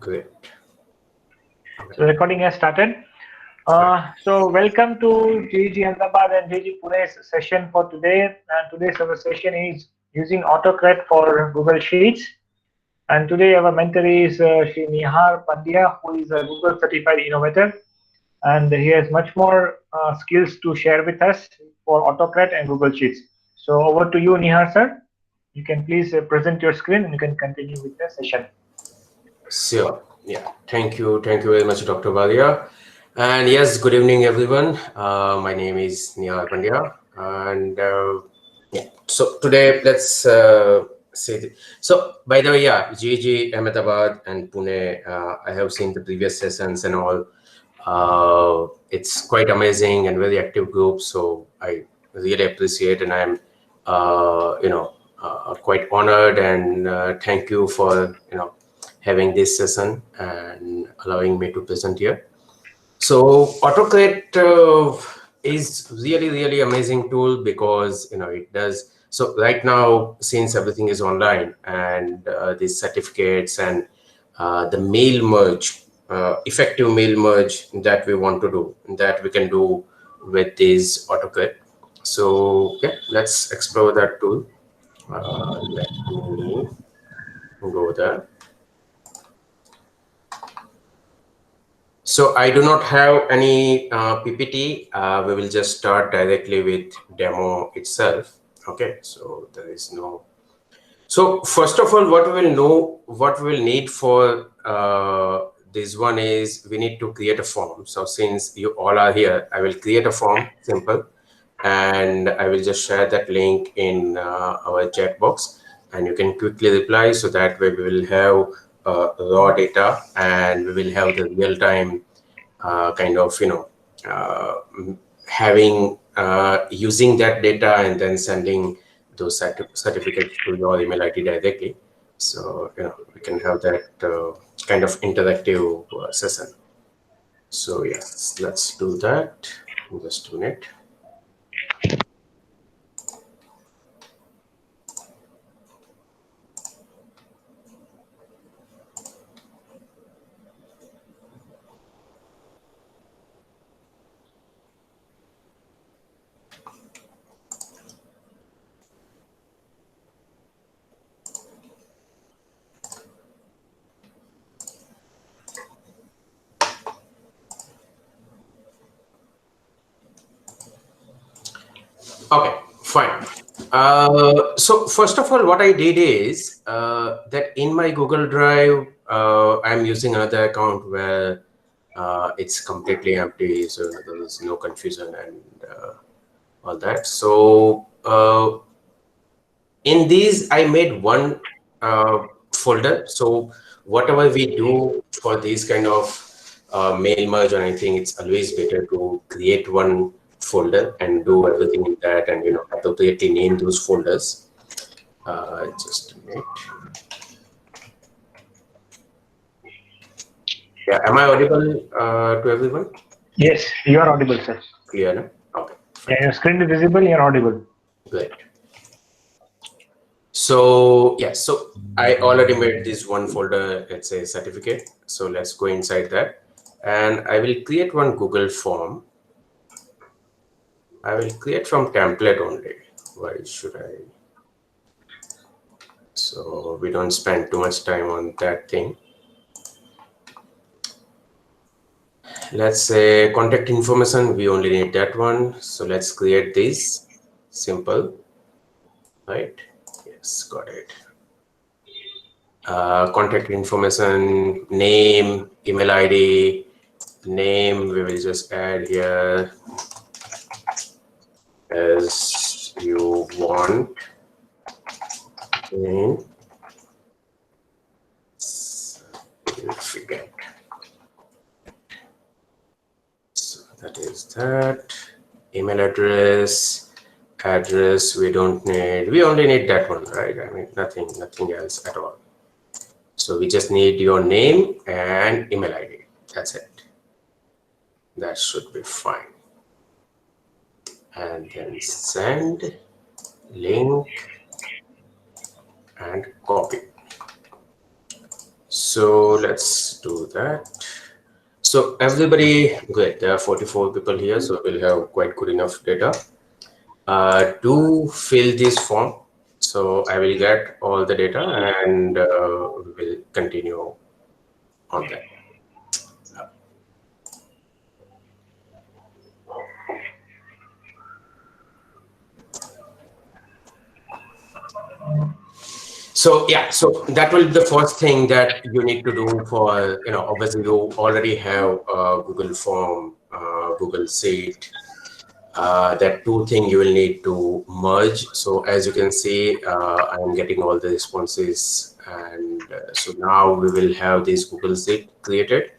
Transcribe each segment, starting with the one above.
Great. So recording has started. So welcome to GG Ahmedabad and GG Pune's session for today. And today's our session is using Autocrat for Google Sheets. And today our mentor is Shri Nihar Pandya, who is a Google certified innovator. And he has much more skills to share with us for Autocrat and Google Sheets. So over to you, Nihar sir. You can please present your screen and you can continue with the session. Sure. Yeah. Thank you. Thank you very much, Dr. Pandya. And yes, good evening, everyone. My name is Nihar Pandya. And yeah, so today let's say, so by the way, yeah, GG, Ahmedabad and Pune, I have seen the previous sessions and all. It's quite amazing and very active group. So I really appreciate, and I'm, quite honored and thank you for, having this session and allowing me to present here. So Autocrat is really amazing tool because it does. So right now, since everything is online and these certificates and the mail merge, effective mail merge that we want to do, that we can do with this Autocrat. So yeah, let's explore that tool. Let me go there. So I do not have any PPT. We will just start directly with demo itself. Okay, so there is no. So first of all, what we'll need for this one is we need to create a form. So since you all are here, I will create a form, simple, and I will just share that link in our chat box, and you can quickly reply. So that way we will have raw data and we will have the real-time kind of having using that data and then sending those certificates to your email ID directly. So we can have that kind of interactive session. So yes, let's do that in just a minute. Okay, fine. So first of all, what I did is that in my Google Drive, I'm using another account where it's completely empty, so there is no confusion and all that. So in these, I made one folder. So whatever we do for these kind of mail merge or anything, it's always better to create one folder and do everything in that, and appropriately name those folders. Just a minute. Yeah, am I audible to everyone? Yes, you are audible, sir. Clear, no? Okay. Yeah, your screen is visible, you're audible. Great. So yeah, so I already made this one folder, let's say certificate. So let's go inside that, and I will create one Google form. I will create from template only. Why should I? So we don't spend too much time on that thing. Let's say contact information, we only need that one. So let's create this, simple, right? Yes, got it. Contact information, name, email ID, name, we will just add here as you want. And forget. So that is that. Email address, we don't need, we only need that one, right? I mean, nothing else at all. So we just need your name and email ID. That's it. That should be fine. And then send, link, and copy. So let's do that. So everybody, good. There are 44 people here, so we'll have quite good enough data. Do fill this form. So I will get all the data and we'll continue on that. So yeah, so that will be the first thing that you need to do for, obviously you already have Google Form, Google Sheet. That two thing you will need to merge. So as you can see, I'm getting all the responses, and so now we will have this Google Sheet created.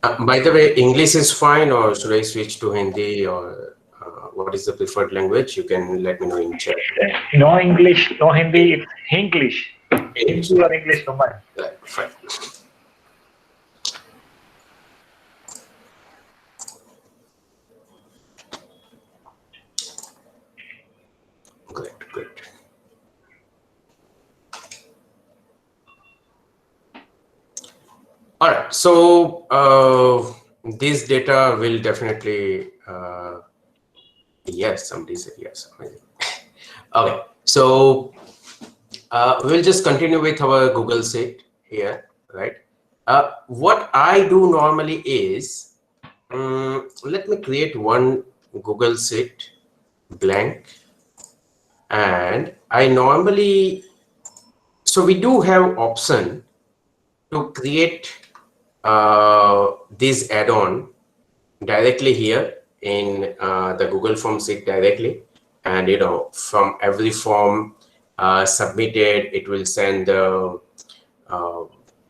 By the way, English is fine, or should I switch to Hindi, or what is the preferred language? You can let me know in chat. No English, no Hindi, it's English. Hindi or English, no matter. Fine. Great. All right, so this data will definitely, yes, somebody said yes. Okay, so we'll just continue with our Google Sheet here, right? What I do normally is, let me create one Google Sheet blank, and I normally, so we do have option to create this add-on directly here in the Google Form sheet directly, and from every form submitted, it will send the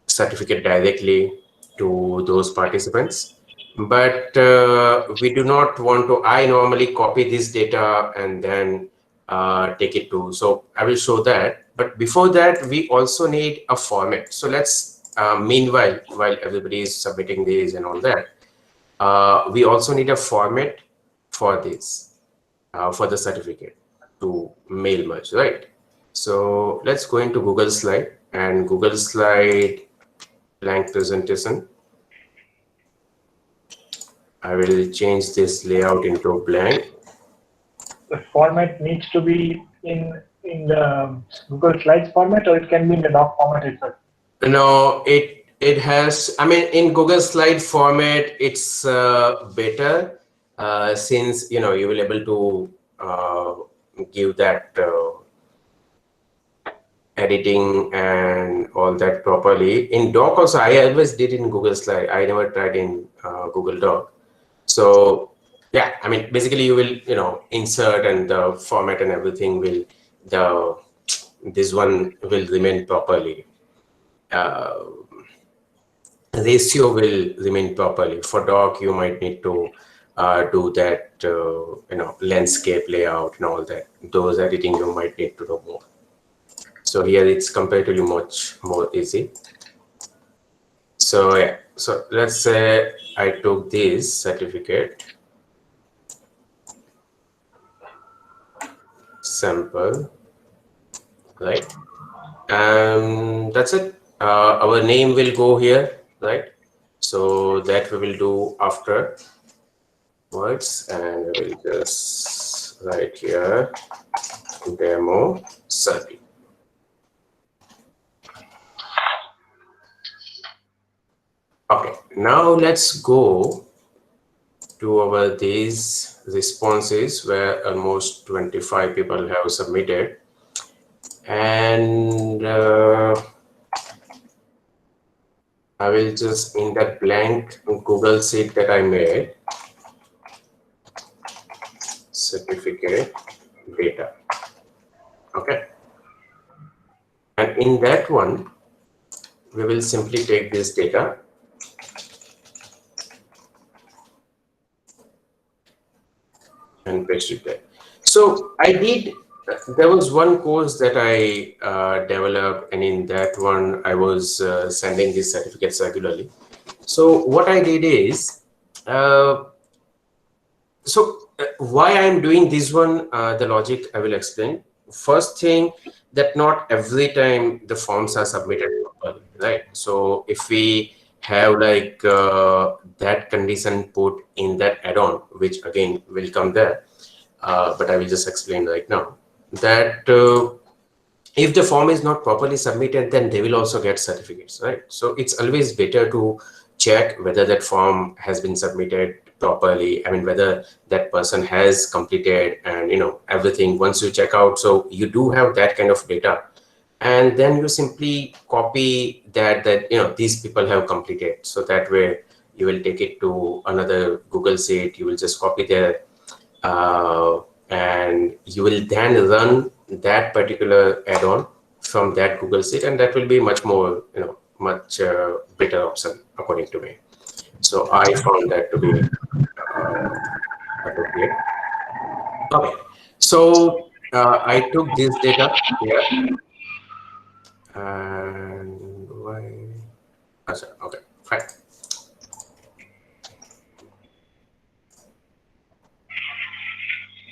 certificate directly to those participants. But we do not want to. I normally copy this data and then take it to. So I will show that. But before that, we also need a format. So let's meanwhile, while everybody is submitting these and all that, we also need a format for this, for the certificate to mail merge, right? So let's go into Google Slide, and Google Slide blank presentation. I will change this layout into blank. The format needs to be in the Google Slides format, or it can be in the doc format itself. No, it has, I mean, in Google Slide format, it's better since, you will be able to give that editing and all that properly. In Doc also, I always did in Google Slide. I never tried in Google Doc. So yeah, I mean, basically you will, insert, and the format and everything will, this one will remain properly. Ratio will remain properly. For Doc, you might need to do that, landscape layout and all that. Those editing you might need to do more. So here it's comparatively much more easy. So yeah, so let's say I took this certificate sample, right? And that's it. Our name will go here, right? So that we will do after words, and we will just write here demo survey. Okay, now let's go to these responses where almost 25 people have submitted, and I will just, in that blank Google Sheet that I made, certificate data. Okay, and in that one we will simply take this data and paste it there. So I did, there was one course that I developed, and in that one I was sending these certificates regularly. So what I did is, why I'm doing this one, the logic I will explain. first thing, that not every time the forms are submitted properly, right? So if we have like that condition put in that add-on, which again will come there, but I will just explain right now that if the form is not properly submitted, then they will also get certificates, right? So it's always better to check whether that form has been submitted properly. I mean, whether that person has completed and, everything. Once you check out, so you do have that kind of data, and then you simply copy that these people have completed. So that way you will take it to another Google Sheet. You will just copy their uh, and you will then run that particular add-on from that Google Sheet, and that will be much more, much better option according to me. So I found that to be appropriate. Okay, so I took this data here, and why? Okay, fine.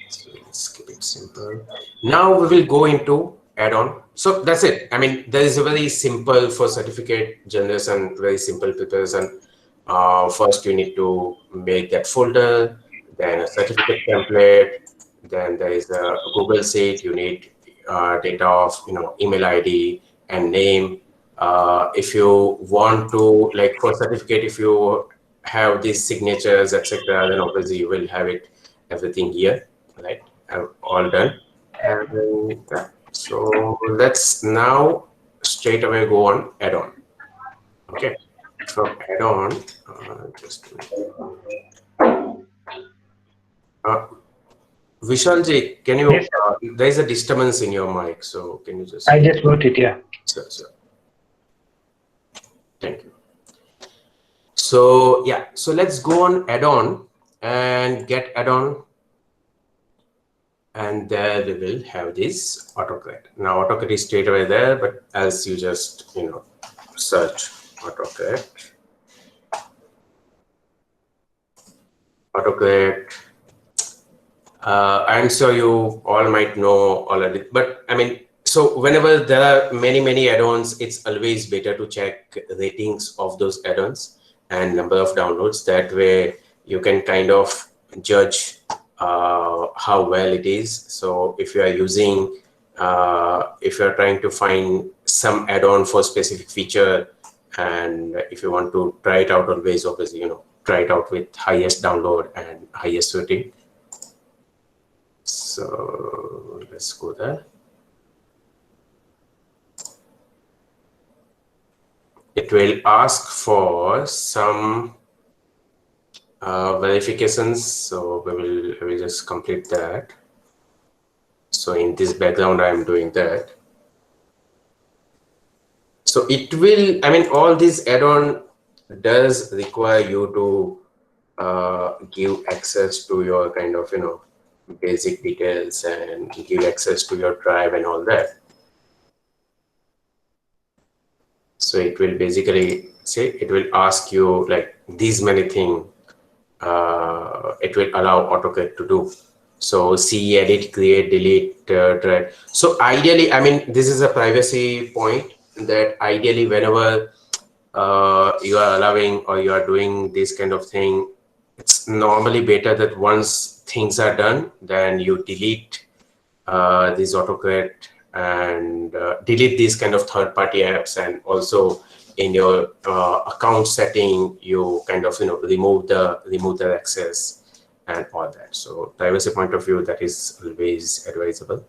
So let's keep it simple. Now we will go into add-on. So that's it. I mean, there is a very simple for certificate generation, very simple preparation. First, you need to make that folder, then a certificate template, then there is a Google Sheet. You need data of email ID and name. If you want to, like for certificate, if you have these signatures, etc., then obviously you will have it everything here, right? All done. And yeah. So let's now straight away go on add-on. Okay. From add-on, just a minute. Uh, Vishalji, can you? Yes, There is a disturbance in your mic, so can you just? I just wrote it. Yeah. Sure, sure. Thank you. So yeah, so let's go on add-on and get add-on, and there we will have this Autocrat. Now Autocrat is straight away there, but as you just search Autocrat, I'm sure you all might know already, but I mean, so whenever there are many add-ons, it's always better to check ratings of those add-ons and number of downloads. That way you can kind of judge how well it is. So if you are using, if you're trying to find some add-on for specific feature, and if you want to try it out, always obviously, try it out with highest download and highest rating. So let's go there. It will ask for some verifications. So we will just complete that. So in this background, I'm doing that. So it will, I mean, all this add-on does require you to give access to your kind of, basic details and give access to your drive and all that. So it will basically say, it will ask you like these many things it will allow AutoCAD to do. So see, edit, create, delete, drag. So ideally, I mean, this is a privacy point that ideally whenever you are allowing or you are doing this kind of thing, it's normally better that once things are done, then you delete this AutoCAD and delete these kind of third-party apps, and also in your account setting, you kind of remove the access and all that. So privacy point of view, that is always advisable,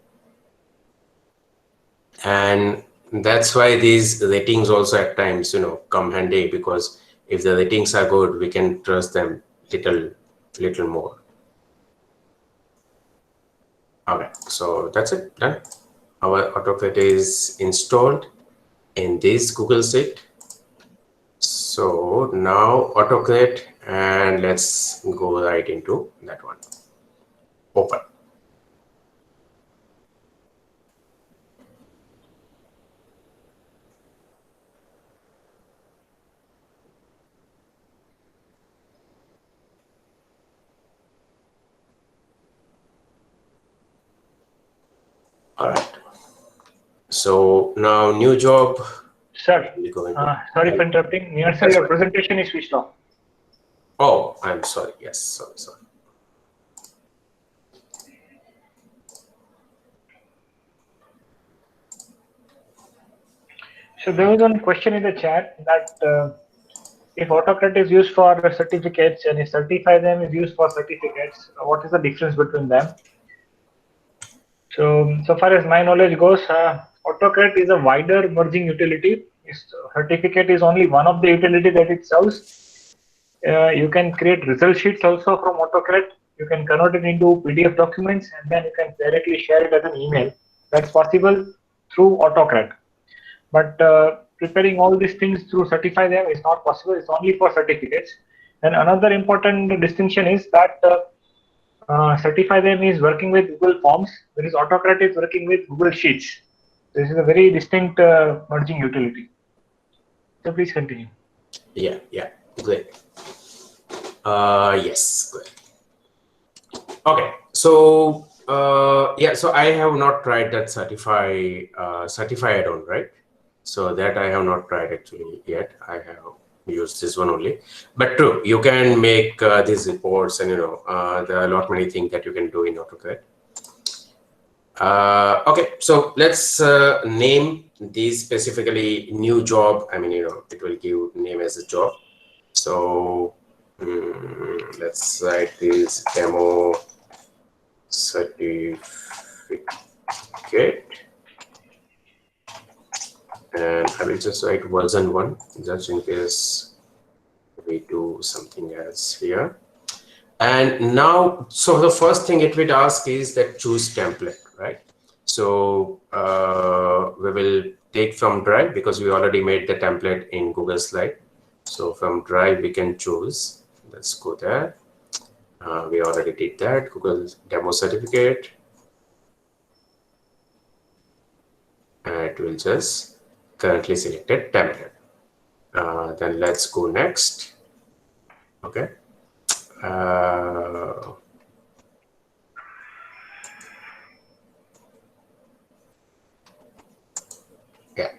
and that's why these ratings also at times come handy, because if the ratings are good, we can trust them little more. Okay, so that's it, done. Our AutoCAD is installed in this Google Sheet. So now AutoCAD, and let's go right into that one. Open. All right. So now new job. Sir, We'll go into. sorry for interrupting. Nihar sir, That's your fine. presentation is switched off. Oh, I'm sorry. Yes, sorry. So there was one question in the chat that if Autocrat is used for certificates and if Certify them is used for certificates, what is the difference between them? So far as my knowledge goes, Autocrat is a wider merging utility. Certificate is only one of the utility that it serves. You can create result sheets also from Autocrat. You can convert it into PDF documents and then you can directly share it as an email. That's possible through Autocrat. But preparing all these things through Certify them is not possible. It's only for certificates. And another important distinction is that Certify them is working with Google Forms, whereas Autocrat is working with Google Sheets. This is a very distinct merging utility. So please continue. Yeah, great. Yes, good. Okay, so so I have not tried that certify add-on, right? So that I have not tried actually yet. I have used this one only. But true, you can make these reports, and there are a lot many things that you can do in AutoCAD. Okay, so let's name these specifically new job. I mean, it will give name as a job. So let's write this demo certificate, and I will just write version 1 just in case we do something else here. And now, so the first thing it would ask is that choose template, right? So we will take from Drive because we already made the template in Google Slide. So from Drive we can choose. Let's go there. We already did that. Google demo certificate. And it will just currently selected template. Then let's go next. Okay. Yeah.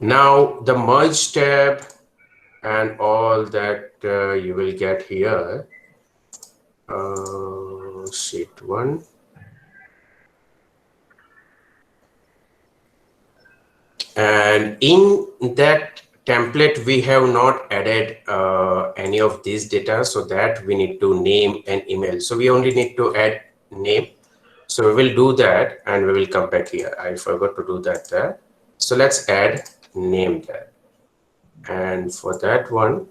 Now the merge tab and all that you will get here. Sheet 1. And in that template, we have not added any of these data, so that we need to name an email. So we only need to add name. So we will do that and we will come back here. I forgot to do that there. So let's add name there. And for that one,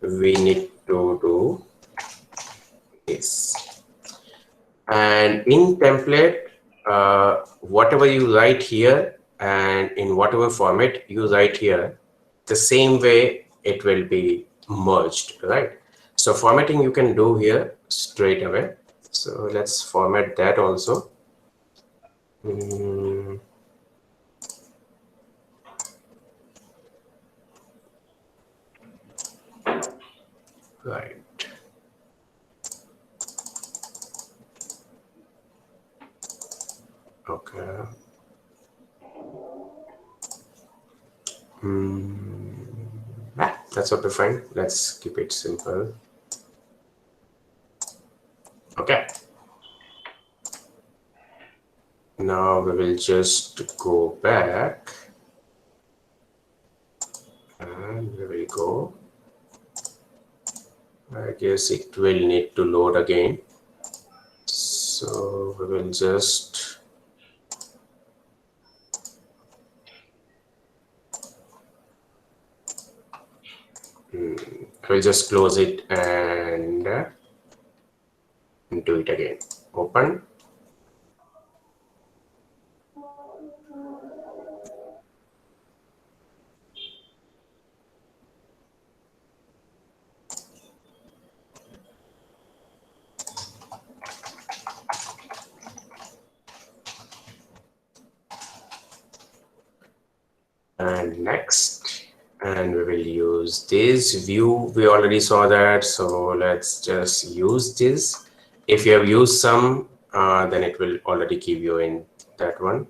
we need to do this. And in template, whatever you write here and in whatever format you write here, the same way it will be merged, right? So formatting you can do here straight away. So let's format that also. Right. Okay. That's okay, fine. Let's keep it simple. Okay. Now we will just go back and we will go. I guess it will need to load again. So we will just close it and do it again. Open. And next, and we will use this view. We already saw that, so let's just use this. If you have used some then it will already give you in that one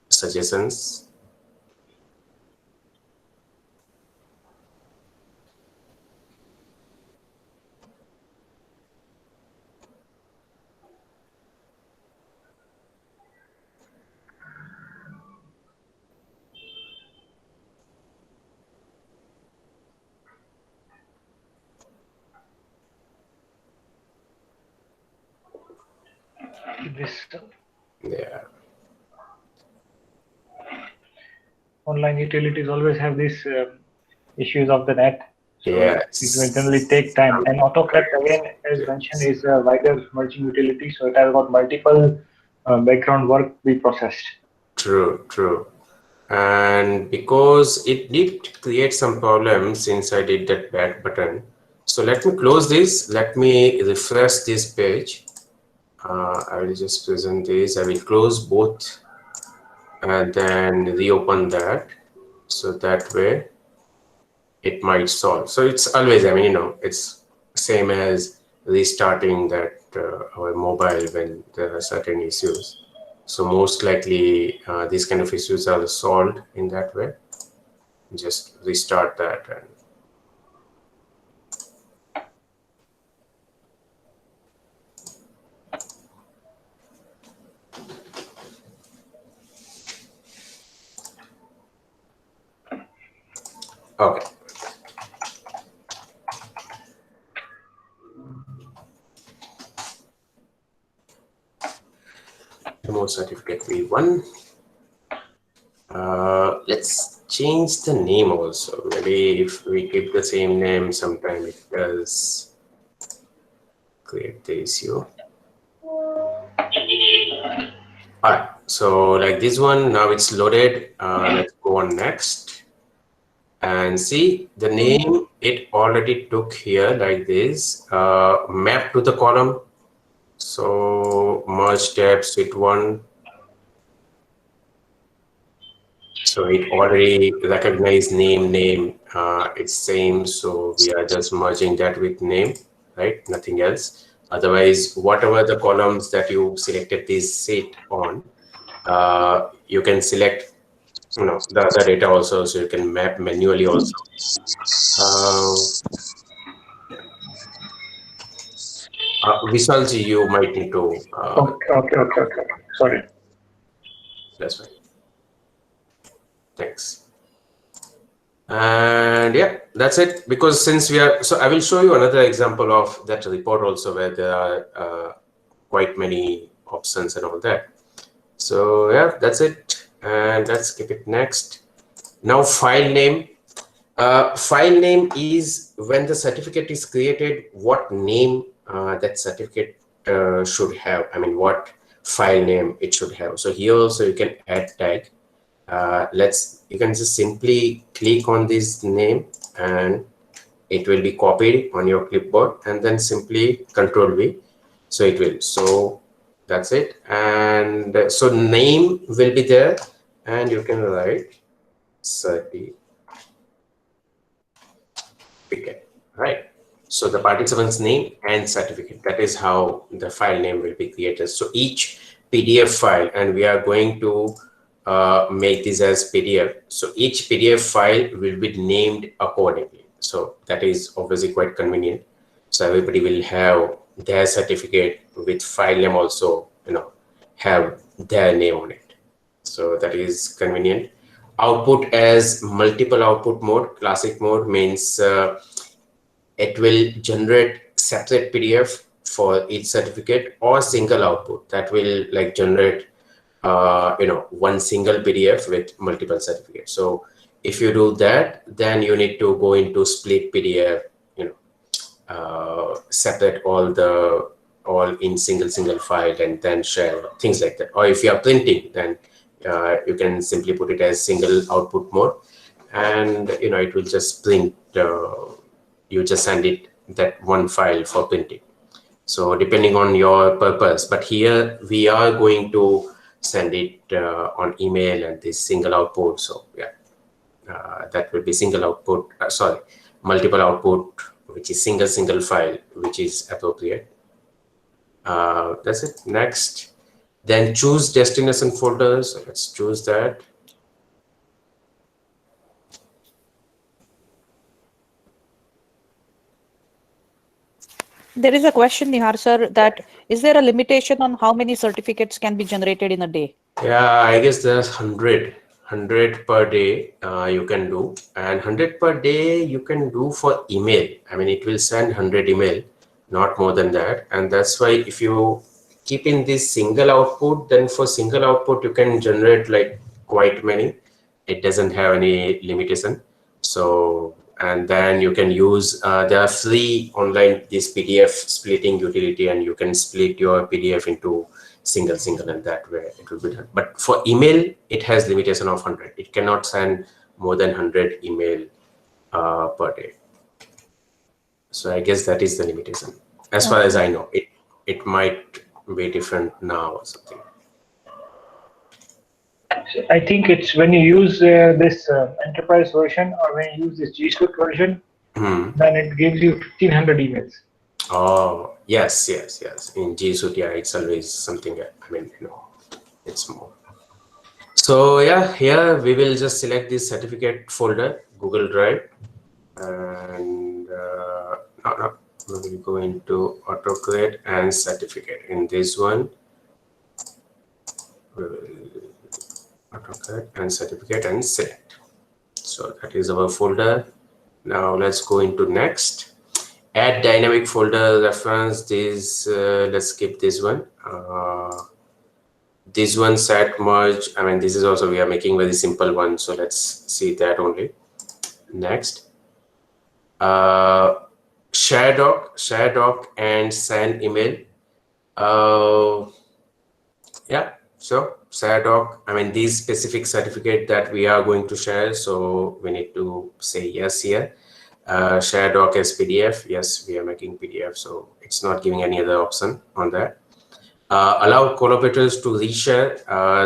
suggestions. This Yeah. online utilities always have these issues of the net, so it will generally Yes. take time. And Autocrat, again, as mentioned, is a wider merging utility, so it has got multiple background work be processed. True, true. And because it did create some problems since I did that back button. So let me close this. Let me refresh this page. I will just present this. I will close both and then reopen that. So that way it might solve. So it's always, I mean, it's same as restarting that our mobile when there are certain issues. So most likely these kind of issues are solved in that way. Just restart that and okay. Demo certificate V1. Let's change the name also. Maybe if we keep the same name, sometime it does create the issue. Alright, so like this one, now it's loaded. Let's go on next and see the name it already took here like this. Map to the column. So merge tab sheet 1. So it already recognized name, it's same. So we are just merging that with name, right? Nothing else. Otherwise, whatever the columns that you selected this sheet on, you can select, the other data also. So you can map manually also. Vishalji, you might need to. Okay. Sorry. That's fine. Thanks. And yeah, that's it. Because since we are, so I will show you another example of that report also where there are quite many options and all that. So yeah, that's it. And let's keep it next. Now file name. File name is when the certificate is created, what name that certificate should have. I mean, what file name it should have. So here also you can add tag. You can just simply click on this name and it will be copied on your clipboard, and then simply Control V. So it will. So that's it. And so name will be there, and you can write certificate, right? So the participant's name and certificate. That is how the file name will be created. So each PDF file, and we are going to make this as PDF. So each PDF file will be named accordingly. So that is obviously quite convenient. So everybody will have their certificate with file name also, have their name on it. So that is convenient. Output as multiple output mode. Classic mode means it will generate separate PDF for each certificate, or single output that will like generate one single PDF with multiple certificates. So if you do that, then you need to go into split PDF, separate all in single file and then share, things like that. Or if you are printing, then you can simply put it as single output mode, and it will just print. You just send it that one file for printing. So depending on your purpose, but here we are going to send it on email and this single output. So yeah, that will be single output, multiple output, which is single file, which is appropriate. That's it. Next, then choose destination folder. So let's choose that. There is a question, Nihar sir, that is there a limitation on how many certificates can be generated in a day? Yeah, I guess there's 100 per day you can do, and 100 per day you can do for email. I mean, it will send 100 email, not more than that. And that's why if you keep in this single output, then for single output, you can generate like quite many. It doesn't have any limitation. So, and then you can use, there are free online, this PDF splitting utility, and you can split your PDF into single, and that way it will be done. But for email, it has limitation of 100. It cannot send more than 100 email per day. So I guess that is the limitation. As far as I know, it might be different now or something. I think it's when you use this enterprise version or when you use this G Suite version, then it gives you 1500 emails. Oh, yes. In G Suite, yeah, it's always something, I mean, it's more. So yeah, here we will just select this certificate folder, Google Drive, and we will go into Autocrat and certificate. In this one, we will Autocrat and certificate and select. So that is our folder. Now let's go into next. Add dynamic folder reference. This let's skip this one. This one set merge. I mean, this is also we are making very simple one. So let's see that only. Next. Share doc and send email. Yeah, so share doc. I mean, these specific certificate that we are going to share. So we need to say yes here. Share doc as PDF. Yes, we are making PDF. So it's not giving any other option on that. Allow collaborators to reshare.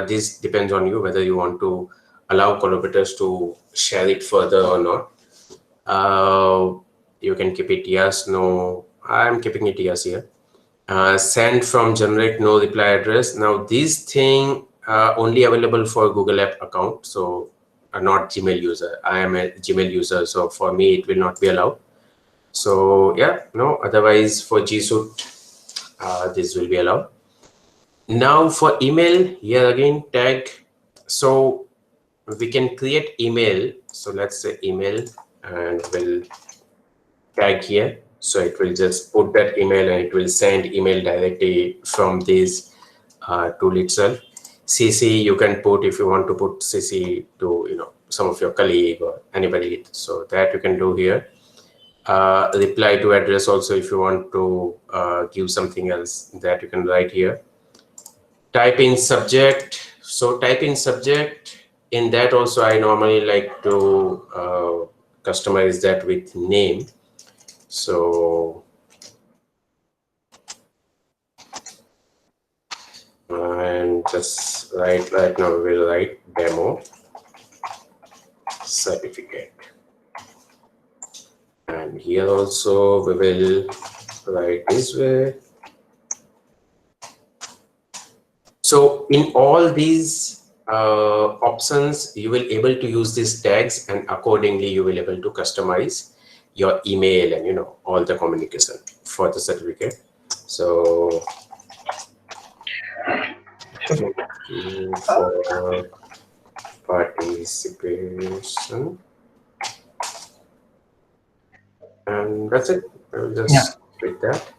This depends on you whether you want to allow collaborators to share it further or not. You can keep it yes, no. I'm keeping it yes here. Send from generic no reply address. Now this thing only available for Google App account. So not Gmail user. I am a Gmail user. So for me, it will not be allowed. So yeah, no, otherwise for G Suite, this will be allowed. Now for email, here again, tag. So we can create email. So let's say email and we'll tag here. So it will just put that email and it will send email directly from this tool itself. CC you can put if you want to put CC to some of your colleague or anybody. So that you can do here. Reply to address also if you want to give something else that you can write here. Type in subject. So type in subject. In that also I normally like to customize that with name. So and just right now we will write demo certificate, and here also we will write this way. So in all these options you will able to use these tags, and accordingly you will able to customize your email and all the communication for the certificate. So thank you for participation, and that's it. I will just read that.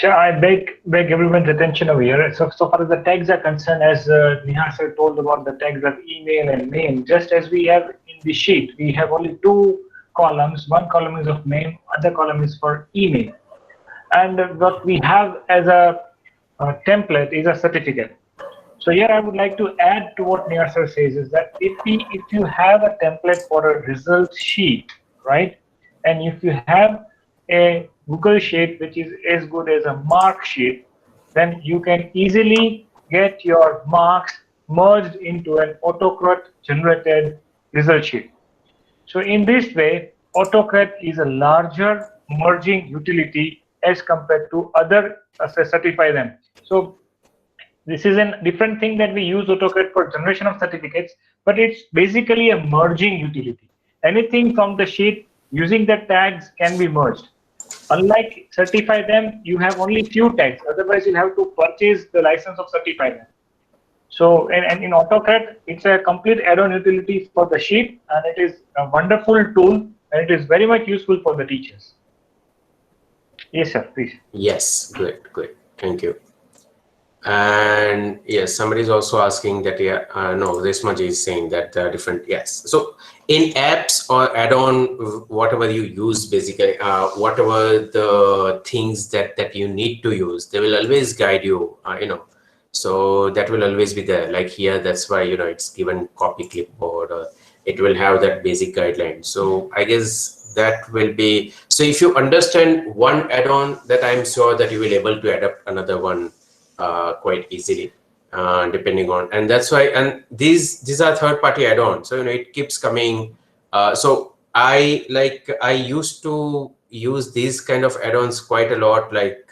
So I beg everyone's attention over here. So far as the tags are concerned, as Nihar sir told about the tags of email and name, just as we have in the sheet, we have only two columns. One column is of name, other column is for email. And what we have as a template is a certificate. So here I would like to add to what Nihar sir says is that if you have a template for a result sheet, right, and if you have a Google Sheet which is as good as a mark sheet, then you can easily get your marks merged into an Autocrat generated result sheet. So in this way, Autocrat is a larger merging utility as compared to other certify them. So this is a different thing that we use Autocrat for generation of certificates, but it's basically a merging utility. Anything from the sheet using the tags can be merged. Unlike certify them, you have only few tags. Otherwise, you'll have to purchase the license of certify them. So, and in Autocrat, it's a complete add-on utility for the sheet, and it is a wonderful tool, and it is very much useful for the teachers. Yes, sir, please. Yes, good. Thank you. And yes, somebody is also asking that, no, this much is saying that there are different, yes. So in apps or add-on, whatever you use, basically, whatever the things that you need to use, they will always guide you, so that will always be there. Like here, that's why, it's given copy clipboard, or it will have that basic guideline. So I guess that will be, so if you understand one add-on, that I'm sure that you will able to adapt another one quite easily, depending on, and that's why, and these are third-party add-ons, so it keeps coming. So I used to use these kind of add-ons quite a lot, like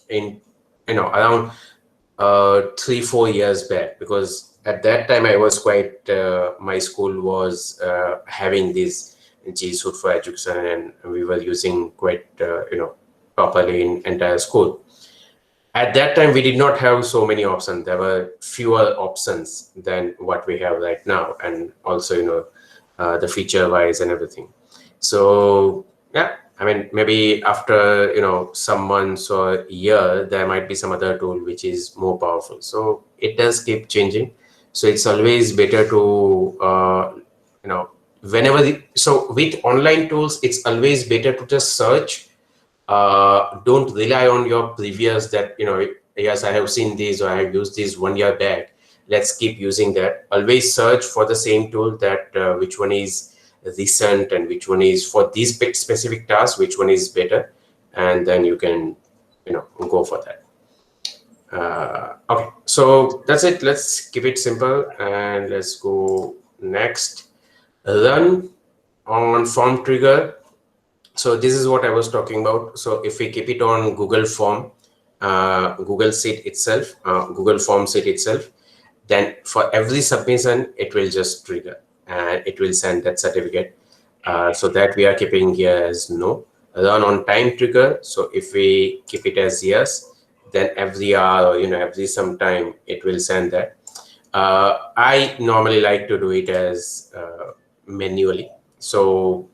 in around 3-4 years back, because at that time I was quite my school was having this G Suite for education, and we were using quite properly in entire school. At that time, we did not have so many options. There were fewer options than what we have right now, and also, the feature-wise and everything. So yeah, I mean, maybe after some months or a year, there might be some other tool which is more powerful. So it does keep changing. So it's always better to so with online tools, it's always better to just search. Don't rely on your previous that, yes, I have seen this, or I have used this 1 year back. Let's keep using that. Always search for the same tool, that which one is recent and which one is for this specific task, which one is better. And then you can, go for that. Okay, so that's it. Let's keep it simple and let's go next. Run on form trigger. So this is what I was talking about. So if we keep it on Google Form, Google Sheet itself, Google Form Sheet itself, then for every submission, it will just trigger and it will send that certificate. So that we are keeping here as no. Run on time trigger. So if we keep it as yes, then every hour, or every some time, it will send that. I normally like to do it as manually. So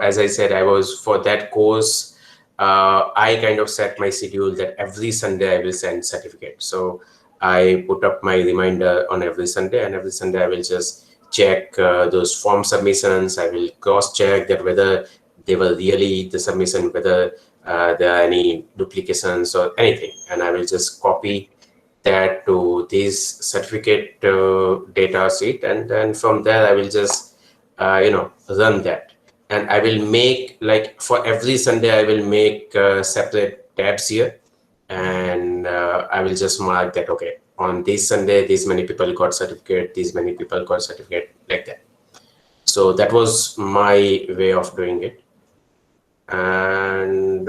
as I said, I was for that course, I kind of set my schedule that every Sunday I will send certificate. So I put up my reminder on every Sunday, and every Sunday I will just check those form submissions. I will cross check that whether they were really the submission, whether there are any duplications or anything. And I will just copy that to this certificate data sheet. And then from there, I will just run that, and I will make, like, for every Sunday I will make separate tabs here, and I will just mark that, okay, on this Sunday these many people got certificate, these many people got certificate, like that. So that was my way of doing it. And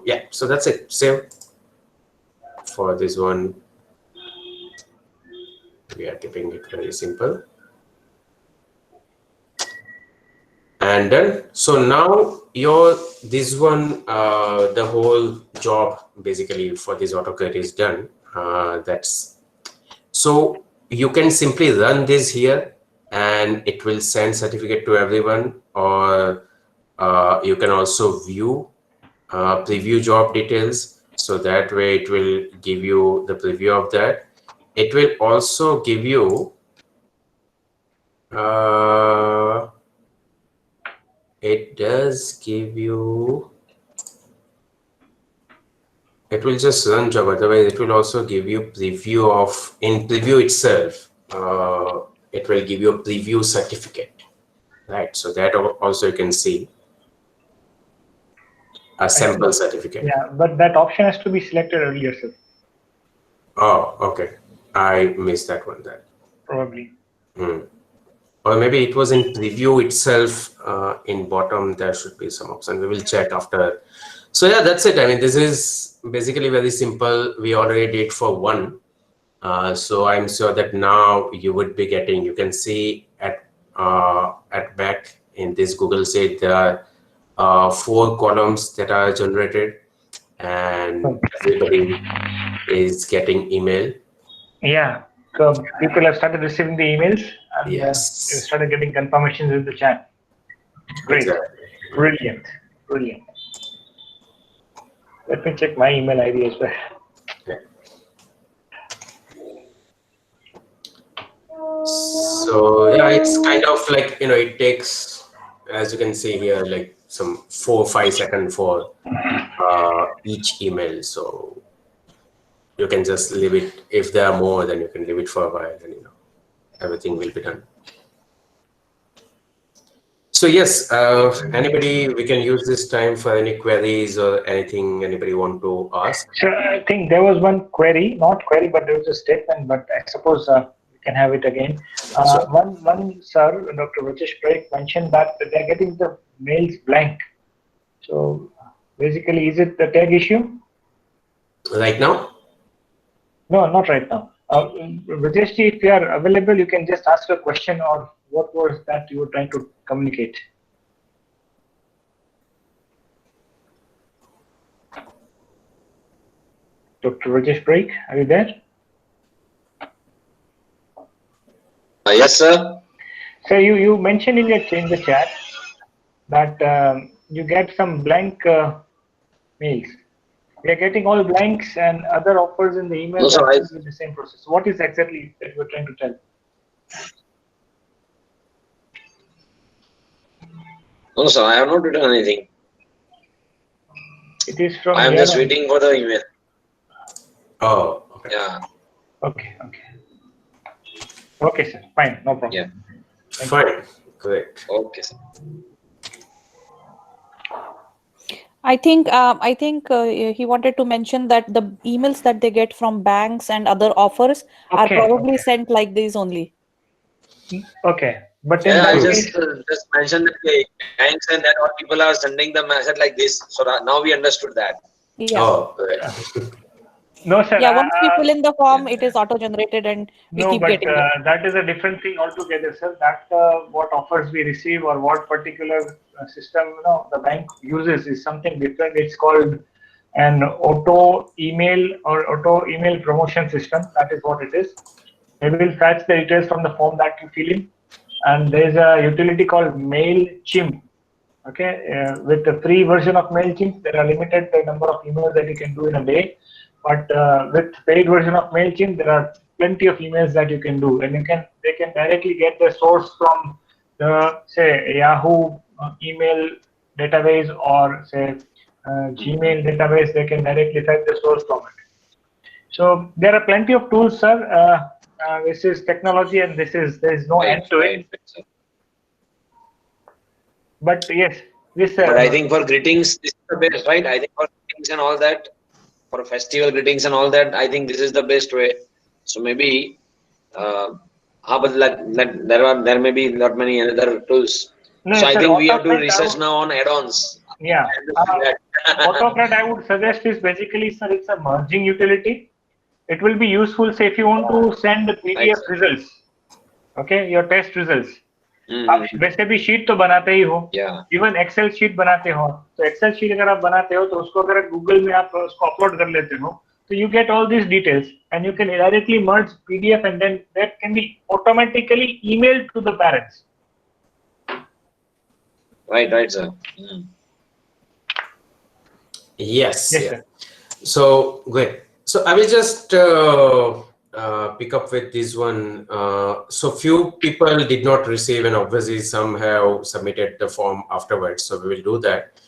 yeah, so that's it. Save for this one. We are keeping it very simple. And done. So now this one, the whole job basically for this Autocrat is done. So you can simply run this here, and it will send certificate to everyone, or you can also view preview job details. So that way it will give you the preview of that. It will also give you it does give you, it will just run job, otherwise it will also give you preview of, in preview itself, it will give you a preview certificate, right? So that also you can see a sample certificate. Yeah, but that option has to be selected earlier, sir. Oh, okay. I missed that one then. Probably. Or maybe it was in preview itself, in bottom, there should be some option. We will check after So yeah, that's it. I mean, this is basically very simple. We already did for one. So I'm sure that now you would be getting, you can see at back in this Google sheet, there are 4 columns that are generated, and everybody is getting email. Yeah, so people have started receiving the emails and Yes. started getting confirmations in the chat. Great, Exactly. brilliant, brilliant. Let me check my email ID as well. Okay. So yeah, it's kind of like, it takes, as you can see here, like some 4 or 5 seconds for each email. So you can just leave it. If there are more, then you can leave it for a while, and everything will be done. So yes, anybody, we can use this time for any queries or anything anybody want to ask. So I think there was one query, not query, but there was a statement, but I suppose we can have it again. One sir, Dr. Rajesh Parekh mentioned that they're getting the mails blank. So basically, is it the tag issue? Right now? No, not right now. Rajesh, if you are available, you can just ask a question or what was that you were trying to communicate. Dr. Rajesh Parekh, are you there? Yes, sir. So you mentioned in the chat that you get some blank mails. We are getting all blanks and other offers in the email No, sir, with the same process. What is exactly that we're trying to tell? No, sir, I have not written anything. It is from I am Nihar just only. waiting for the email. Oh, okay. Yeah. Okay. Okay, sir. Fine, no problem. Yeah. Fine. Great. Okay, sir. I think he wanted to mention that the emails that they get from banks and other offers are probably sent like these only. Okay, but in Yeah, that I case, just mentioned that the banks and that all people are sending the message like this. So now we understood that. Yeah. Oh, great. no, sir. Yeah. Once we fill in the form, it is auto-generated and we No, keep but getting it. that is a different thing altogether, sir. That what offers we receive or what particular system the bank uses is something different. It's called an auto email or auto email promotion system. That is what it is. They will fetch the details from the form that you fill in, and there is a utility called MailChimp. Okay, with the free version of MailChimp, there are limited number of emails that you can do in a day. But with paid version of MailChimp, there are plenty of emails that you can do, and they can directly get the source from the say Yahoo email database or say Gmail database. They can directly fetch the source from it. So there are plenty of tools, sir. This is technology, and there is no end to it. Sir. But yes, this. But I think for greetings, this is the best, right? I think for greetings and all that, for festival greetings and all that, I think this is the best way. So maybe, but there may be not many other tools. No, so I sir, think we have to Autocrat, research now on add-ons. Yeah, Autocrat I would suggest is basically, sir, it's a merging utility. It will be useful, say, if you want to send the PDF results, okay, your test results. आप वैसे भी sheet तो बनाते ही हो, even Excel sheet बनाते हो, तो Excel sheet अगर आप बनाते हो तो उसको अगर गूगल में आप उसको अपलोड कर लेते हो, तो you get all these details and you can directly merge PDF and then that can be automatically emailed to the parents. Right, sir. Yes. Sir. So great. So I will just pick up with this one. So few people did not receive, and obviously some have submitted the form afterwards. So we will do that.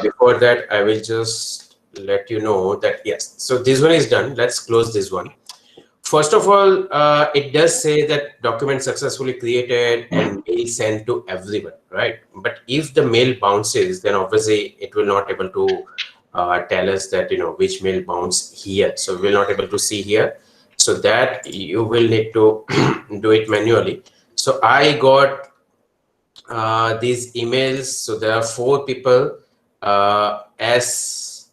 Before that, I will just let you know that yes. So this one is done. Let's close this one. First of all, it does say that document successfully created and mail sent to everyone, right? But if the mail bounces, then obviously it will not able to tell us that which mail bounced here. So we're not able to see here. So that you will need to do it manually. So I got these emails. So there are 4 people S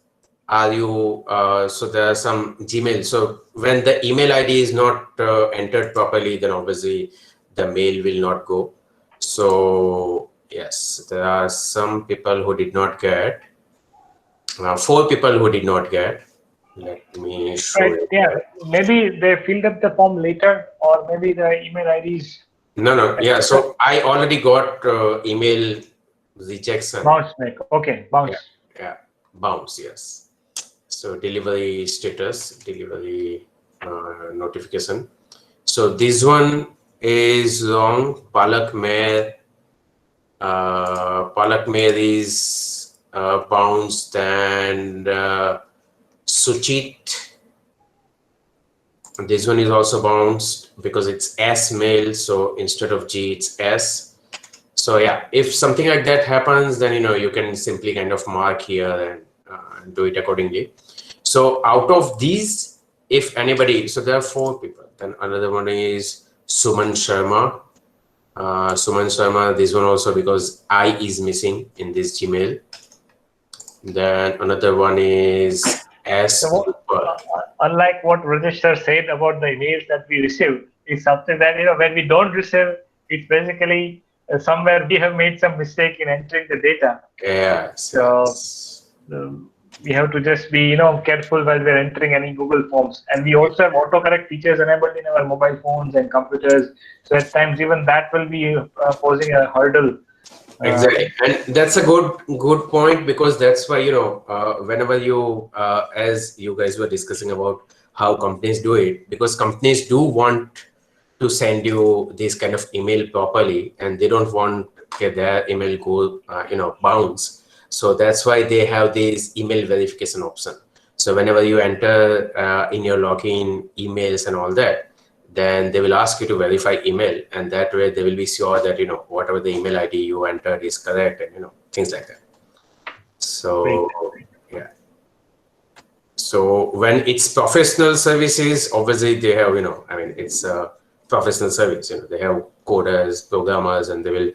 are you, so there are some Gmail. So when the email ID is not entered properly, then obviously the mail will not go. So yes, there are some people who did not get, 4 people who did not get. Let me show you. Yeah, maybe they filled up the form later, or maybe the email IDs. No. Yeah, so I already got email rejection. Bounce back. Okay, bounce. Yeah, bounce, yes. So delivery status, delivery notification. So this one is wrong. Palak Mer is bounced, and Suchit, this one is also bounced because it's S mail. So instead of G, it's S. So yeah, if something like that happens, then you can simply kind of mark here and do it accordingly. So out of these, if anybody, so there are 4 people. Then another one is Suman Sharma. Suman Sharma, this one also because I is missing in this Gmail. Then another one is S. So, unlike what Register said about the emails that we receive, it's something that when we don't receive, it's basically somewhere we have made some mistake in entering the data. Yes. So we have to just be careful while we're entering any Google Forms, and we also have autocorrect features enabled in our mobile phones and computers. So at times even that will be posing a hurdle. Exactly, and that's a good point, because that's why whenever you as you guys were discussing about how companies do it, because companies do want to send you this kind of email properly, and they don't want their email go bounce. So that's why they have this email verification option. So whenever you enter in your login emails and all that, then they will ask you to verify email, and that way they will be sure that whatever the email ID you entered is correct, and things like that. So yeah, so when it's professional services, obviously they have it's a professional service. They have coders, programmers, and they will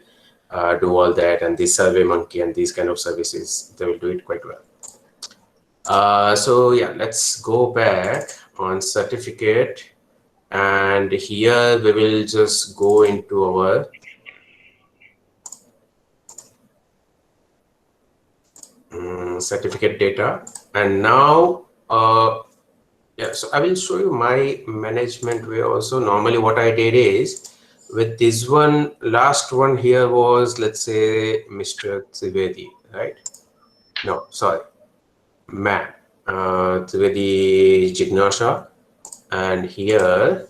do all that, and the SurveyMonkey and these kind of services, they will do it quite well. So yeah, let's go back on certificate. And here we will just go into our certificate data. And now, yeah, so I will show you my management way also. Normally what I did is, with this one, last one here was, let's say, Mr. Trivedi, right? No, sorry, Matt Trivedi Jignasha. And here,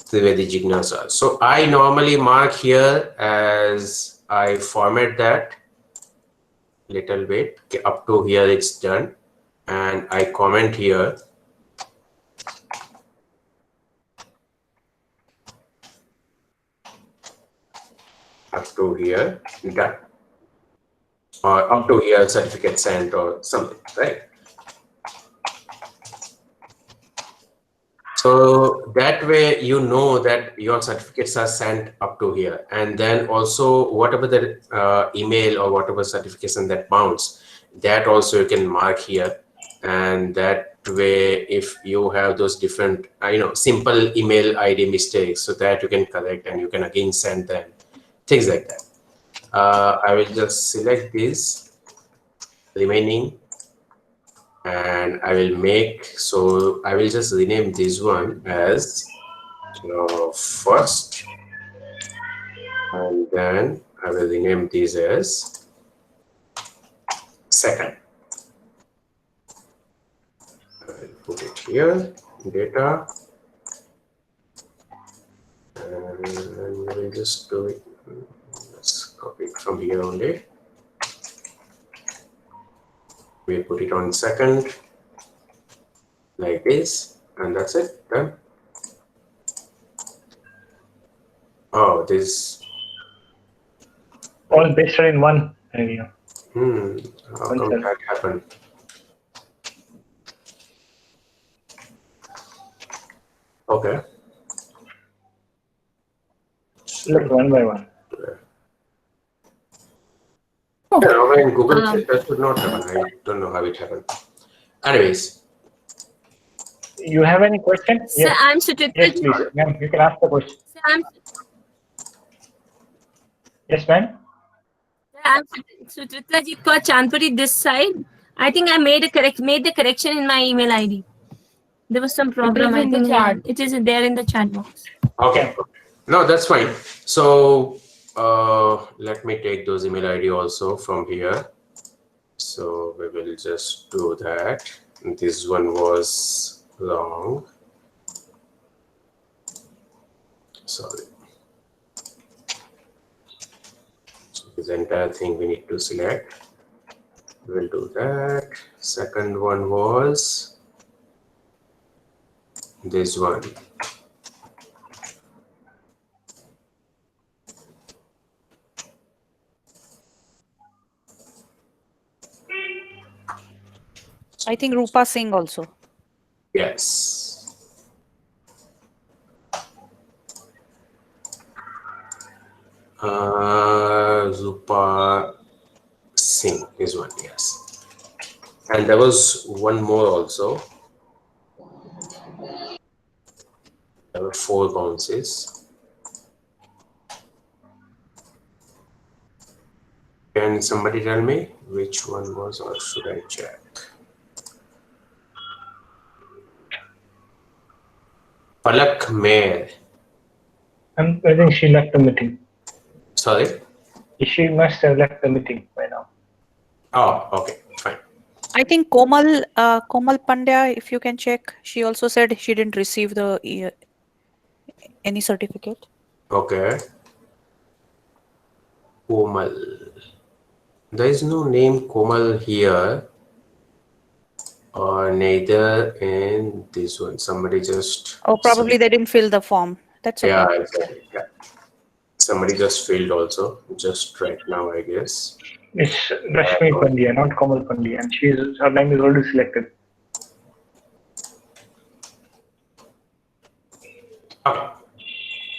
Trivedi Jignasa. So I normally mark here as I format that little bit. Okay, up to here it's done, and I comment here. Up to here, done. Or up to here, certificate sent or something, right? So that way that your certificates are sent up to here, and then also whatever the email or whatever certification that bounce, that also you can mark here, and that way if you have those different simple email ID mistakes, so that you can correct and you can again send them, things like that. I will just select this remaining, and I will I will just rename this one as first, and then I will rename this as second. I will put it here, data, and I will just do it. Let's copy it from here only. We put it on second, like this, and that's it, done. Oh, this all based in one area. How come that happened? Okay. Look one by one. Yeah, No, in Google that should not happen. I don't know how it happened. Anyways. You have any question? Sir, Yes. I'm Suchitra. Yes, please. Ma'am, you can ask the question. Sir, Yes, ma'am. I'm Suchitra ji for Chandpuri this side. I think I made the correction in my email ID. There was some problem. I think it is there in the chat box. Okay. No, that's fine. So let me take those email ID also from here. So we will just do that. This one was wrong. Sorry. So this entire thing we need to select. We'll do that. Second one was this one. I think Rupa Singh also. Yes. Rupa Singh is one, yes. And there was one more also. There were 4 bounces. Can somebody tell me which one was, or should I check? Palak Mayor. I think she left the meeting. Sorry? She must have left the meeting by now. Oh, okay, fine. I think Komal Pandya, if you can check, she also said she didn't receive the any certificate. Okay. Komal. There is no name Komal here, or neither in this one. Somebody just. Oh, probably they didn't fill the form. That's okay. Yeah, exactly. Yeah. Somebody just failed also, just right now, I guess. It's Rashmi Pandya, not Komal Pandya, and her name is already selected. Okay.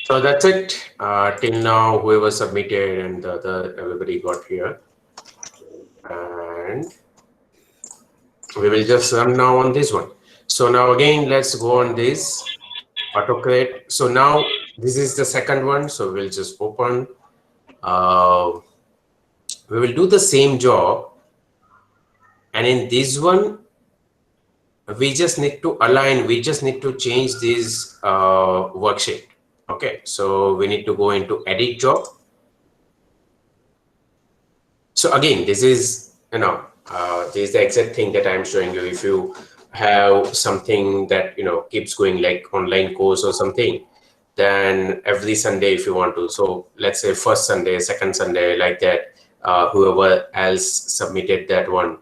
So that's it. Till now, whoever submitted and the other, everybody got here. And we will just run now on this one. So now again, let's go on this Autocrat. So now this is the second one. So we'll just open. We will do the same job. And in this one, we just need to align. We just need to change this worksheet. Okay. So we need to go into edit job. So again, this is, this is the exact thing that I'm showing you. If you have something that, keeps going like online course or something, then every Sunday, if you want to, so let's say first Sunday, second Sunday, like that, whoever else submitted that one,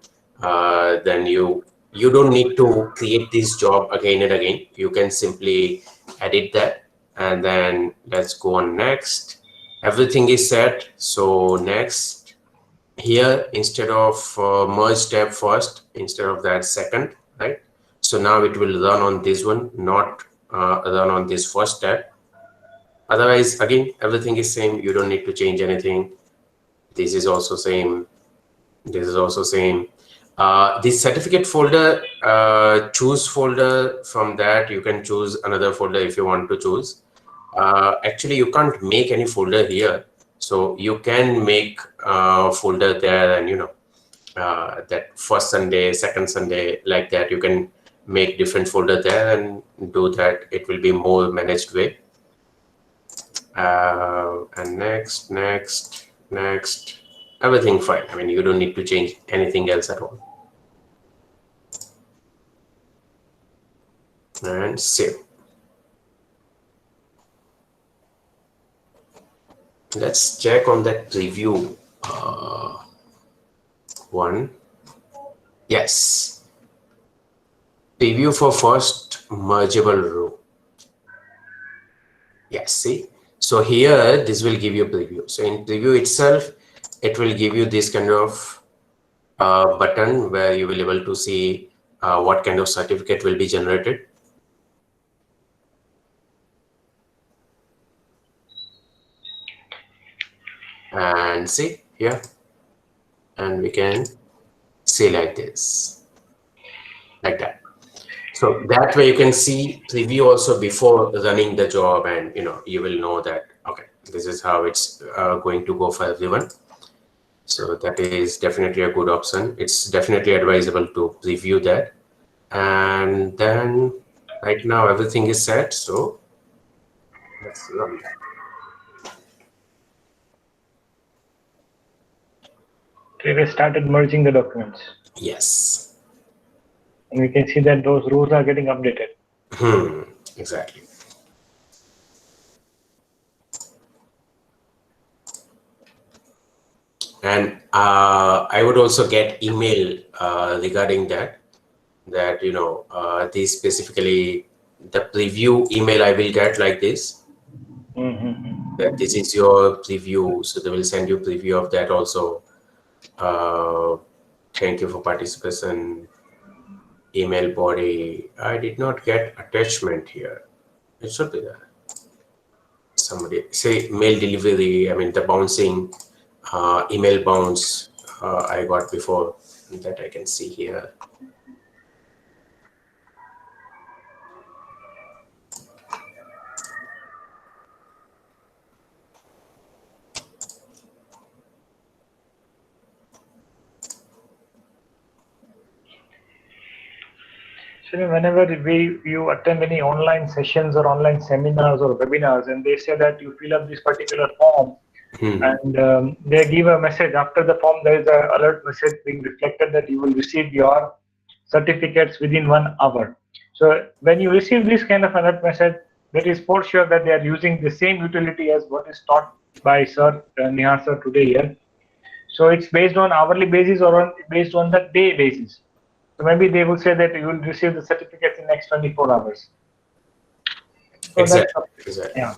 then you don't need to create this job again and again. You can simply edit that, and then let's go on next. Everything is set. So next. Here, instead of merge tab first, instead of that second, right? So now it will run on this one, not run on this first tab. Otherwise, again, everything is same. You don't need to change anything. This is also same. This is also same. This certificate folder, choose folder. From that, you can choose another folder if you want to choose. Actually, you can't make any folder here. So you can make a folder there, and that first Sunday, second Sunday, like that. You can make different folder there and do that. It will be more managed way. And next, everything fine. I mean, you don't need to change anything else at all. And save. Let's check on that preview one. Yes. Preview for first mergeable row. Yes, see. So here, this will give you a preview. So in preview itself, it will give you this kind of button where you will be able to see what kind of certificate will be generated. And see here, and we can see like this, like that. So that way you can see preview also before running the job, and you will know that, okay, this is how it's going to go for everyone. So that is definitely a good option. It's definitely advisable to preview that. And then right now everything is set. So let's run that. Okay, we started merging the documents. Yes. And we can see that those rules are getting updated. Exactly. And I would also get email regarding that this specifically, the preview email I will get like this, that this is your preview. So they will send you preview of that also. Thank you for participation. Email body. I did not get attachment here. It should be there. Somebody say mail delivery. I mean the bouncing email bounce I got before that I can see here. So whenever you attend any online sessions or online seminars or webinars, and they say that you fill up this particular form, and they give a message after the form, there is an alert message being reflected that you will receive your certificates within 1 hour. So when you receive this kind of alert message, that is for sure that they are using the same utility as what is taught by Sir Nihar sir today here. So it's based on hourly basis or based on the day basis. So maybe they will say that you will receive the certificate in next 24 hours. So Exactly. Yeah.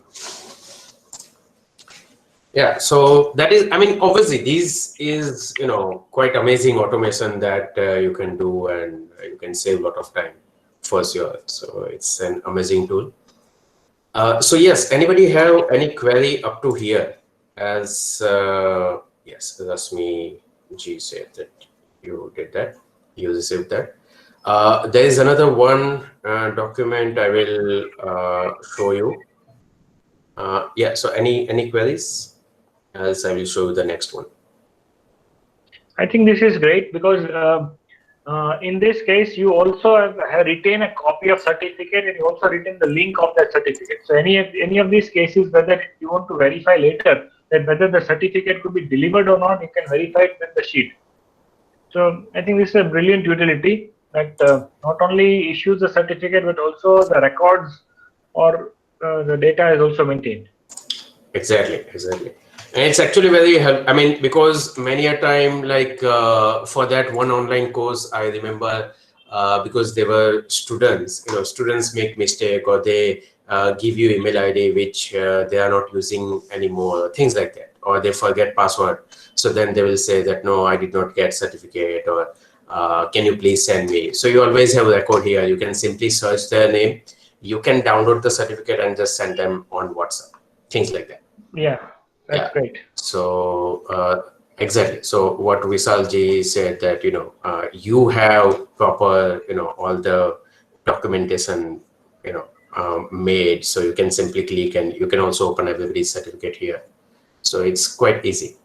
Yeah, so that is, I mean, obviously this is, quite amazing automation that you can do, and you can save a lot of time for sure. So it's an amazing tool. So yes, anybody have any query up to here? As yes, Rasmi G said that you did that, you received that. There is another one document I will show you. Yeah, so any queries? Else I will show you the next one. I think this is great because in this case you also have retain a copy of certificate, and you also retain the link of that certificate. So any of these cases, whether you want to verify later that whether the certificate could be delivered or not, you can verify it with the sheet. So I think this is a brilliant utility that not only issues the certificate but also the records or the data is also maintained. Exactly. And it's actually very helpful. I mean, because many a time, like for that one online course, I remember because they were students, students make mistake, or they give you email ID which they are not using anymore, things like that, or they forget password. So then they will say that, no, I did not get certificate, or can you please send me? So you always have a record here. You can simply search their name. You can download the certificate and just send them on WhatsApp, things like that. Yeah, that's great. So exactly. So what Visalji said that you have proper all the documentation made, so you can simply click and you can also open everybody's certificate here. So it's quite easy.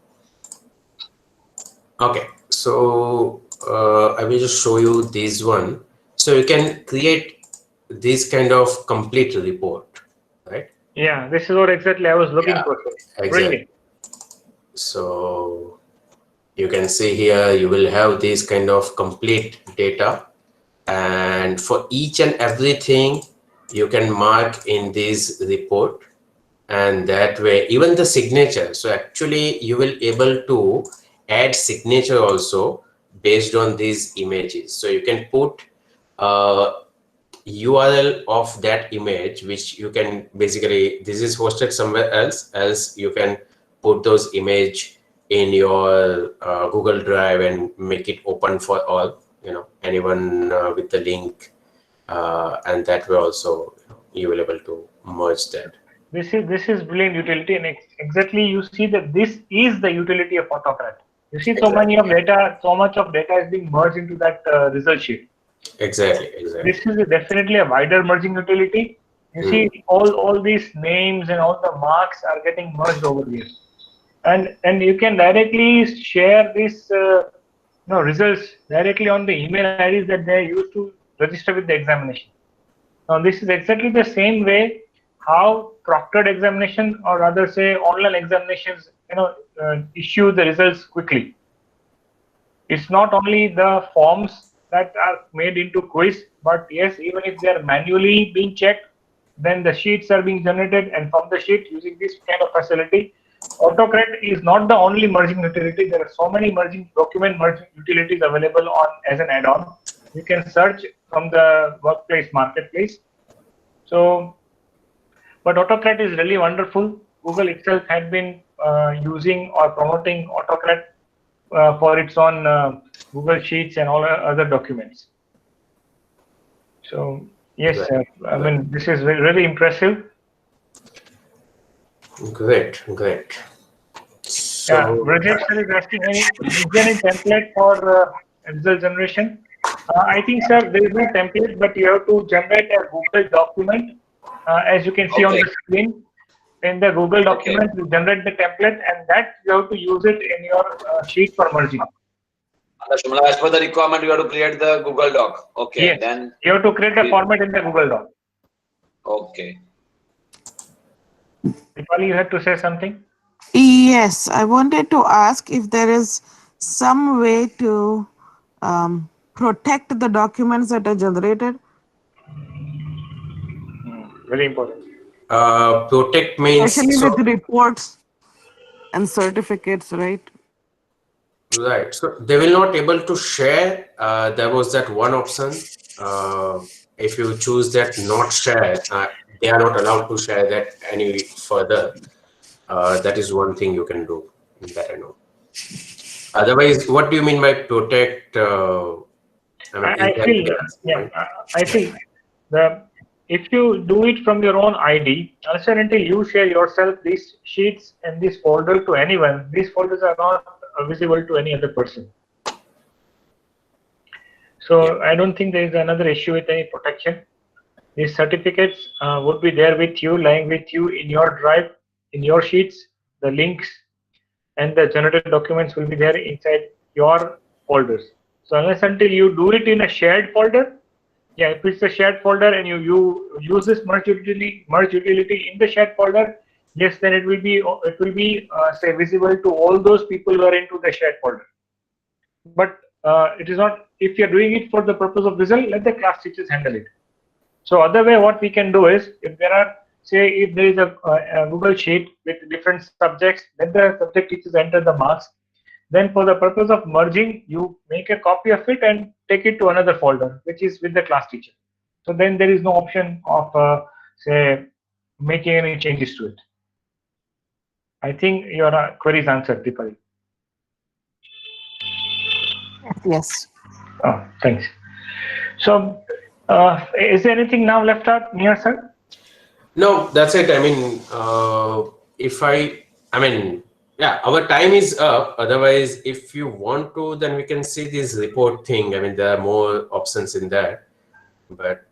Okay, so I will just show you this one. So you can create this kind of complete report, right? Yeah, this is what exactly I was looking for. Exactly. Brilliant. So you can see here, you will have this kind of complete data, and for each and everything you can mark in this report, and that way even the signature. So actually you will able to add signature also based on these images. So you can put URL of that image, which you can basically, this is hosted somewhere else you can put those image in your Google Drive and make it open for all, anyone with the link, and that way also you will able to merge that. This is brilliant utility, and exactly you see that this is the utility of Autocrat. You see, so much of data is being merged into that result sheet. Exactly. This is definitely a wider merging utility. You see, all these names and all the marks are getting merged over here, and you can directly share this results directly on the email IDs that they used to register with the examination. Now, this is exactly the same way how proctored examination, or rather say online examinations, issue the results quickly. It's not only the forms that are made into quiz, but yes, even if they are manually being checked, then the sheets are being generated, and from the sheet, using this kind of facility, Autocrat is not the only merging utility. There are so many document merging utilities available on as an add-on. You can search from the workplace marketplace. So, but Autocrat is really wonderful. Google itself had been using or promoting Autocrat for its own Google Sheets and all other documents. So yes, I mean, this is really impressive. Great. So, Yeah, Rajat sir is asking, is there any template for result generation? I think, sir, there is no template, but you have to generate a Google document, as you can see on the screen. In the Google document, you generate the template, and that you have to use it in your sheet for merging. As per the requirement, you have to create the Google Doc. Okay. Yes. Then you have to create a format in the Google Doc. Okay. Dipali, you had to say something? Yes, I wanted to ask if there is some way to protect the documents that are generated. Very important. Protect means especially with reports and certificates, right? Right. So they will not able to share. There was that one option. If you choose that not share, they are not allowed to share that any further. That is one thing you can do. That I know. Otherwise, what do you mean by protect? I feel if you do it from your own ID, also until you share yourself these sheets and this folder to anyone, these folders are not visible to any other person. So I don't think there is another issue with any protection. These certificates would be there with you, lying with you in your drive, in your sheets. The links and the generated documents will be there inside your folders. So unless until you do it in a shared folder, if it's a shared folder and you use this merge utility in the shared folder, yes, then it will be say visible to all those people who are into the shared folder. But it is not. If you're doing it for the purpose of result, let the class teachers handle it. So other way, what we can do is, if there are, say, if there is a Google sheet with different subjects, let the subject teachers enter the marks. Then for the purpose of merging, you make a copy of it and take it to another folder, which is with the class teacher. So then there is no option of, say, making any changes to it. I think your query is answered, Dipali. Yes. Oh, thanks. So, is there anything now left out, Nihar sir? No, that's it. I mean, our time is up. Otherwise, if you want to, then we can see this report thing. I mean, there are more options in there. But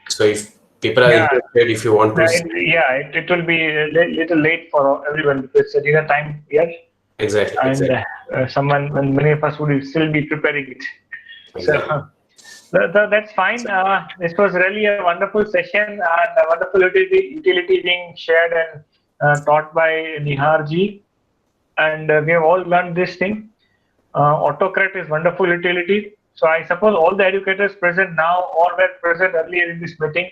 so if people are interested, if you want to see. It will be a little late for everyone because it's dinner time here. Exactly. And many of us would still be preparing it. Exactly. So that's fine. This was really a wonderful session and a wonderful utility being shared and taught by Nihar ji. And we have all learned this thing. Autocrat is wonderful utility. So I suppose all the educators present now or were present earlier in this meeting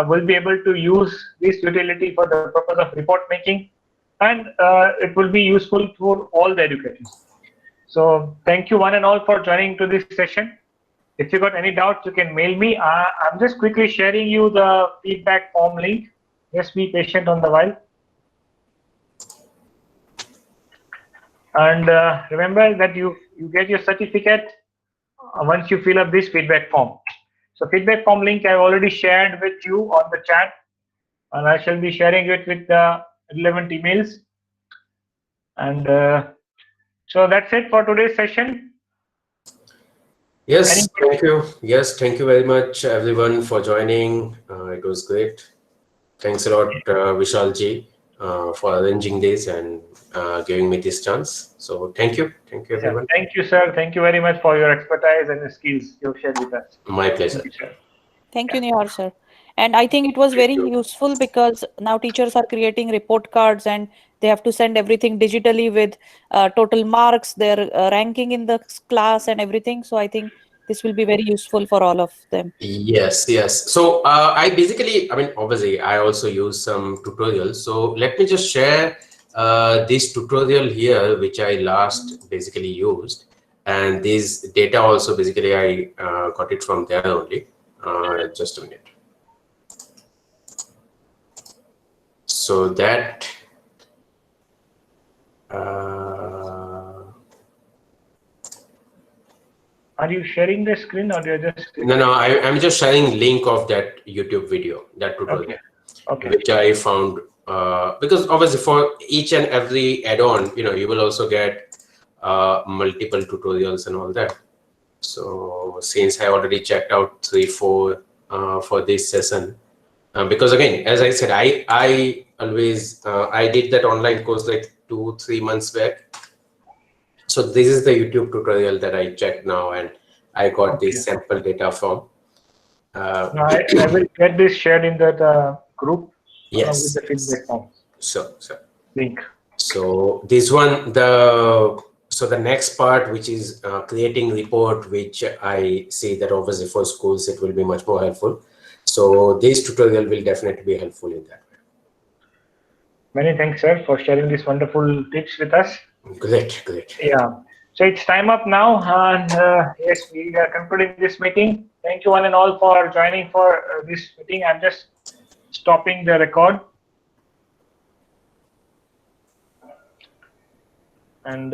will be able to use this utility for the purpose of report making, and it will be useful for all the educators. So thank you one and all for joining to this session. If you got any doubts, you can mail me. I'm just quickly sharing you the feedback form link. Just be patient on the while. And remember that you get your certificate once you fill up this feedback form. So feedback form link I've already shared with you on the chat, and I shall be sharing it with the relevant emails. And So that's it for today's session. Yes, thank you. Yes, thank you very much, everyone, for joining. It was great. Thanks a lot, Vishalji, for arranging this and giving me this chance. So thank you, everyone. Yeah, thank you, sir. Thank you very much for your expertise and the skills you've shared with us. My pleasure. Thank you, sir. Thank you, Nihar, sir. And I think it was very useful because now teachers are creating report cards and they have to send everything digitally with total marks, their ranking in the class and everything. So I think this will be very useful for all of them. Yes, yes. So I basically, I mean, obviously, I also use some tutorials. So let me just share this tutorial here, which I last basically used. And this data also basically I got it from there only. Just a minute. So that Are you sharing the screen or you're just? no, I'm just sharing link of that YouTube video, that tutorial, which I found because obviously for each and every add-on, you will also get multiple tutorials and all that. So since I already checked out 3-4 for this session, because again, as I said, I always I did that online course like 2-3 months back. So this is the YouTube tutorial that I checked now, and I got this sample data from. I will get this shared in that group. Yes. With the feedback form. So Link. So this one, so the next part, which is creating report, which I see that obviously for schools it will be much more helpful. So this tutorial will definitely be helpful in that way. Many thanks, sir, for sharing these wonderful tips with us. Great. Yeah. So it's time up now, and yes, we are concluding this meeting. Thank you one and all for joining for this meeting. I'm just stopping the record. And